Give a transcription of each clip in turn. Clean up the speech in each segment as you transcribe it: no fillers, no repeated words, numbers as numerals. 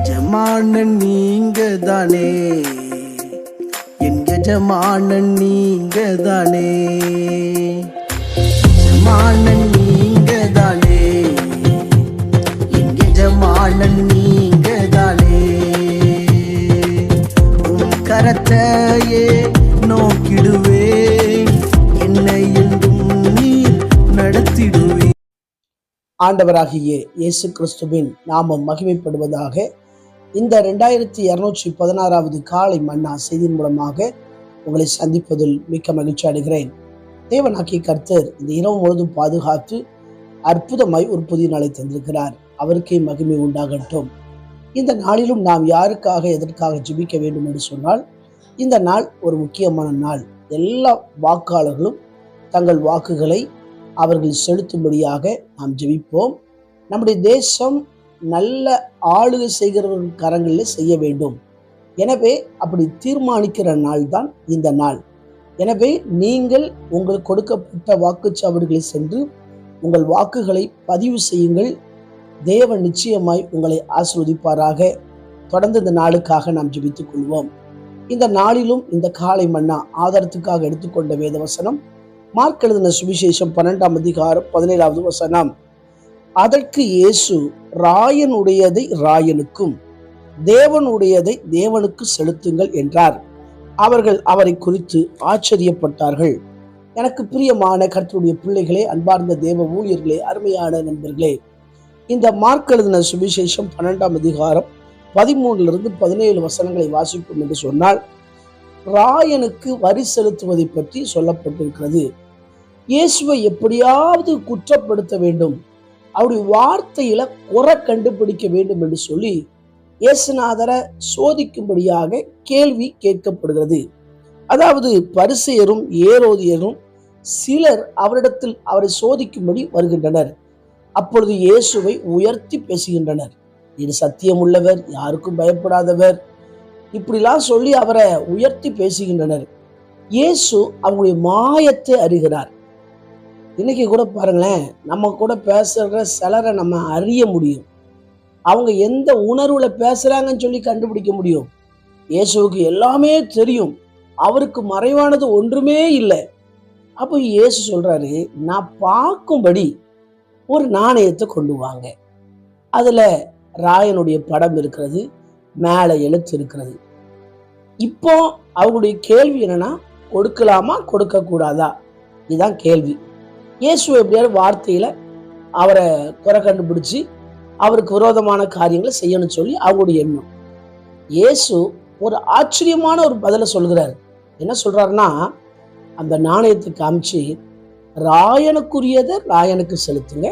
எஜமானன் நீங்க தானே, என் எஜமானன் நீங்க தானே, எஜமானன் நீங்க தானே, என் எஜமானன் நீங்க தானே. உன் கரத்தையே நோக்கிடுவேன், என்னை என்றும் நீர் நடத்திடுவே. ஆண்டவராகிய இயேசு கிறிஸ்துவின் நாமம் மகிமைப்படுவதாக. இந்த 2216வது காலை மன்னா செய்தியின் மூலமாக உங்களை சந்திப்பதில் மிக்க மகிழ்ச்சி அடைகிறேன். தேவனாகிய கர்த்தர் இந்த இரவு முழுவதும் பாதுகாத்து அற்புதமாய் ஒரு புதிய நாளை தந்திருக்கிறார். அவருக்கே மகிமை உண்டாகட்டும். இந்த நாளிலும் நாம் யாருக்காக எதற்காக ஜெபிக்க வேண்டும் என்று சொன்னால், இந்த நாள் ஒரு முக்கியமான நாள். எல்லா வாக்காளர்களும் தங்கள் வாக்குகளை அவர்கள் செலுத்தும்படியாக நாம் ஜெபிப்போம். நம்முடைய தேசம் நல்ல ஆளுகை செய்கிறவர்கள் கரங்களில் செய்ய வேண்டும். எனவே அப்படி தீர்மானிக்கிற நாள் தான் இந்த நாள். எனவே நீங்கள் உங்களுக்கு கொடுக்கப்பட்ட வாக்குச்சாவடிகளை சென்று உங்கள் வாக்குகளை பதிவு செய்யுங்கள். தேவன் நிச்சயமாய் உங்களை ஆசீர்வதிப்பாராக. தொடர்ந்து இந்த நாளுக்காக நாம் ஜெபித்துக் கொள்வோம். இந்த நாளிலும் இந்த காலை மன்னா ஆதாரத்துக்காக எடுத்துக்கொண்ட வேத வசனம் மார்க் எழுதின சுவிசேஷம் 12ஆம் அதிகாரம் 17வது வசனம். அதற்கு இயேசு, ராயனுடையதை ராயனுக்கும் தேவனுடையதை தேவனுக்கு செலுத்துங்கள் என்றார். அவர்கள் அவரை குறித்து ஆச்சரியப்பட்டார்கள். எனக்கு பிரியமான கர்த்தருடைய பிள்ளைகளே, அன்பார்ந்த தேவ ஊழியர்களே, அருமையான நண்பர்களே, இந்த மார்க் எழுதின சுவிசேஷம் 12ஆம் அதிகாரம் 13லிருந்து 17 வசனங்களை வாசிப்போம் என்று சொன்னால், ராயனுக்கு வரி செலுத்துவதை பற்றி சொல்லப்பட்டிருக்கிறது. இயேசுவை எப்படியாவது குற்றப்படுத்த வேண்டும், அவருடைய வார்த்தையில குறை கண்டுபிடிக்க வேண்டும் என்று சொல்லி இயேசுநாதரை சோதிக்கும்படியாக கேள்வி கேட்கப்படுகிறது. அதாவது பரிசேயரும் ஏரோதியரும் சிலர் அவரிடத்தில் அவரை சோதிக்கும்படி வருகின்றனர். அப்பொழுது இயேசுவை உயர்த்தி பேசுகின்றனர். இது சத்தியம் உள்ளவர், யாருக்கும் பயப்படாதவர், இப்படிலாம் சொல்லி அவரை உயர்த்தி பேசுகின்றனர். இயேசு அவங்களுடைய மாயத்தை அறிகிறார். இன்னைக்கு கூட பாருங்களேன், நம்ம கூட பேசுற சிலரை நம்ம அறிய முடியும். அவங்க எந்த உணர்வுல பேசுறாங்கன்னு சொல்லி கண்டுபிடிக்க முடியும். இயேசுவுக்கு எல்லாமே தெரியும், அவருக்கு மறைவானது ஒன்றுமே இல்லை. அப்போ இயேசு சொல்றாரு, நான் பார்க்கும்படி ஒரு நாணயத்தை கொண்டு வாங்க. அதுல ராயனுடைய படம் இருக்கிறது, மேலே எழுத்து இருக்கிறது. இப்போ அவங்களுடைய கேள்வி என்னன்னா, கொடுக்கலாமா கொடுக்க கூடாதா? இதுதான் கேள்வி. இயேசு எப்படியாவது வார்த்தையில அவரை குறை கண்டுபிடிச்சு அவருக்கு விரோதமான காரியங்களை செய்யணும்னு சொல்லி அவங்களுடைய எண்ணம். இயேசு ஒரு ஆச்சரியமான ஒரு பதிலை சொல்கிறார். என்ன சொல்றாருன்னா, அந்த நாணயத்தை காமிச்சு, ராயனுக்குரியதை ராயனுக்கு செலுத்துங்க,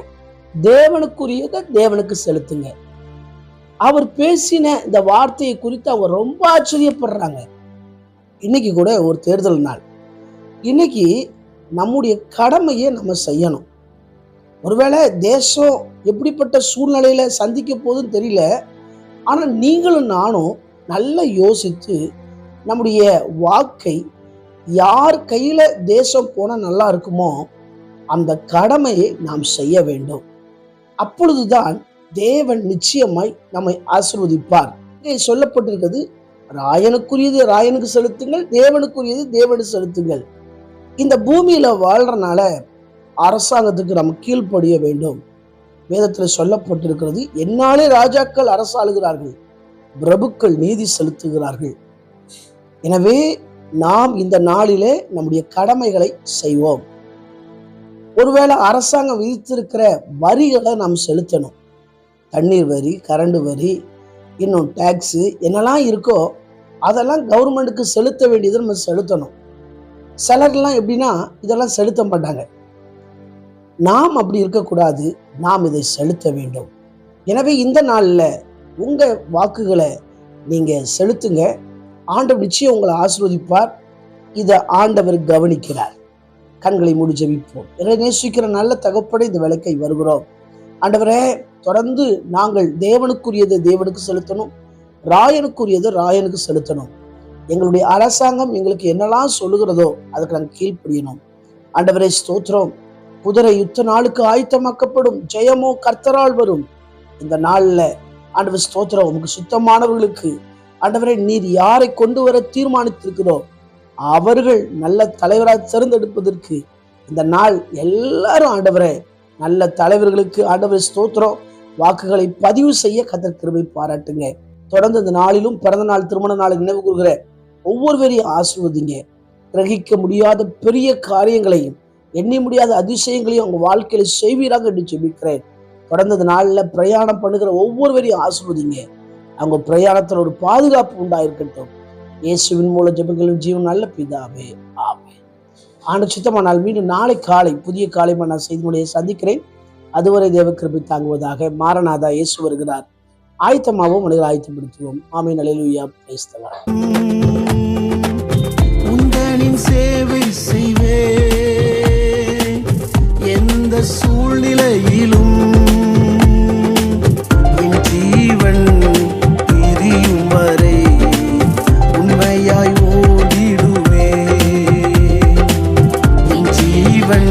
தேவனுக்குரியதை தேவனுக்கு செலுத்துங்க. அவர் பேசின இந்த வார்த்தையை குறித்து அவங்க ரொம்ப ஆச்சரியப்படுறாங்க. இன்னைக்கு கூட ஒரு தேர்தல் நாள். இன்னைக்கு நம்முடைய கடமையை நம்ம செய்யணும். ஒருவேளை தேசம் எப்படிப்பட்ட சூழ்நிலையில சந்திக்க போகுதுன்னு தெரியல. ஆனா நீங்களும் நானும் நல்லா யோசித்து நம்முடைய வாக்கை யார் கையில தேசம் போனா நல்லா இருக்குமோ அந்த கடமையை நாம் செய்ய வேண்டும். அப்பொழுதுதான் தேவன் நிச்சயமாய் நம்மை ஆசீர்வதிப்பார். இங்கே சொல்லப்பட்டிருக்கிறது, ராயனுக்குரியது ராயனுக்கு செலுத்துங்கள், தேவனுக்குரியது தேவனுக்கு செலுத்துங்கள். இந்த பூமியில வாழ்றனால அரசாங்கத்துக்கு நம்ம கீழ்ப்படிய வேண்டும். வேதத்தில் சொல்லப்பட்டிருக்கிறது, என்னாலே ராஜாக்கள் அரசாளுகிறார்கள், பிரபுக்கள் நீதி செலுத்துகிறார்கள். எனவே நாம் இந்த நாளிலே நம்முடைய கடமைகளை செய்வோம். ஒருவேளை அரசாங்கம் விதித்திருக்கிற வரிகளை நாம் செலுத்தணும். தண்ணீர் வரி, கரண்ட் வரி, இன்னும் டாக்ஸு என்னெல்லாம் இருக்கோ அதெல்லாம் கவர்மெண்ட்டுக்கு செலுத்த வேண்டியதை நம்ம செலுத்தணும். சிலர்லாம் எப்படின்னா இதெல்லாம் செலுத்த மாட்டாங்க. நாம் அப்படி இருக்கக்கூடாது, நாம் இதை செலுத்த வேண்டும். எனவே இந்த நாளில் உங்க வாக்குகளை நீங்க செலுத்துங்க. ஆண்டவர் நிச்சயம் உங்களை ஆசீர்வதிப்பார். இதை ஆண்டவர் கவனிக்கிறார். கண்களை மூடி ஜெபிப்போம். இதை நேசிக்கிற நல்ல தகப்படை இந்த வேலைக்கை வருகிறோம். ஆண்டவரே, தொடர்ந்து நாங்கள் தேவனுக்குரியதை தேவனுக்கு செலுத்தணும், ராயனுக்குரியதை ராயனுக்கு செலுத்தணும். எங்களுடைய அரசாங்கம் எங்களுக்கு என்னெல்லாம் சொல்லுகிறதோ அதுக்கு நாங்கள் கீழ்ப்படியணும். ஆண்டவரே ஸ்தோத்திரம். குதிரை யுத்த நாளுக்கு ஆயத்தமாக்கப்படும், ஜெயமோ கர்த்தரால் வரும். இந்த நாளில் ஆண்டவர் ஸ்தோத்திரம். உமக்கு சுத்தமானவர்களுக்கு ஆண்டவரே நீர் யாரை கொண்டு வர தீர்மானித்திருக்கிறோ அவர்கள் நல்ல தலைவராக தேர்ந்தெடுப்பதற்கு இந்த நாள் எல்லாரும் ஆண்டவரே நல்ல தலைவர்களுக்கு ஆண்டவர் ஸ்தோத்திரம் வாக்குகளை பதிவு செய்ய கர்த்தர் கிருபை பாராட்டுங்க. தொடர்ந்து இந்த நாளிலும் பிறந்த நாள் திருமண நாளை நினைவு கூறுகிற ஒவ்வொருவரையும் ஆசீர்வதிங்க. கிரகிக்க முடியாத பெரிய காரியங்களையும் எண்ணி முடியாத அதிசயங்களையும் அவங்க வாழ்க்கையில செய்வீராக என்று ஜெபிக்கிறேன். தொடர்ந்து இந்த நாளில் பிரயாணம் பண்ணுகிற ஒவ்வொருவரையும் ஆசீர்வதிங்க. அவங்க பிரயாணத்தில் ஒரு பாதுகாப்பு உண்டாயிருக்கட்டும். இயேசுவின் மூலம் ஜெபங்களும் ஜீவன் நல்ல பிதாவே, ஆமென். ஆண்டு சுத்தமானால் மீண்டும் நாளை காலை புதிய காலை நான் செய்தி முறையை சந்திக்கிறேன். அதுவரை தேவ கிருபை தாங்குவதாக. மாரநாதா இயேசு வருகிறார். ஆயத்தமாகவும் மனிதர் ஆயத்தப்படுத்துவோம். ஆமென். அல்லேலூயா. Praise the Lord. உந்தனின் சேவை செய்வே எந்த சூழ்நிலையிலும் என் ஜீவன் பிரியும் வரை உண்மையாய் ஓடிடுவே. என் ஜீவன்